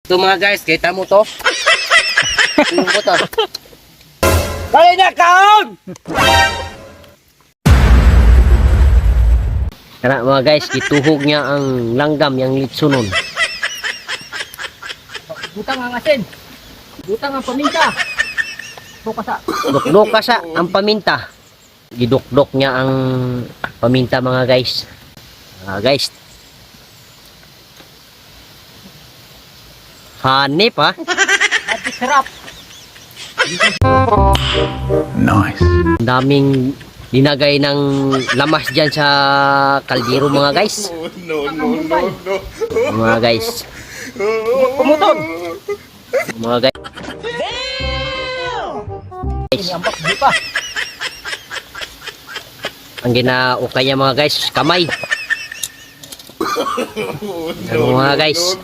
Ito mga guys, kita mo to. Tingnan mo to. Dali na, kaon! Kana mga guys, gituhog niya ang langgam, yung litsunon. Butang ang asin. Butang ang paminta. Bukasa. Dukdok sa ang paminta. Gidukdok niya ang paminta mga guys. Guys. Hanip ha. At sarap. Nice. Daming dinagay ng lamas dyan sa kaldero mga guys. Mga guys. Pumuton. Mga guys. Ambak di pa. Ang ginaukay niya mga guys, kamay. Ano mga guys.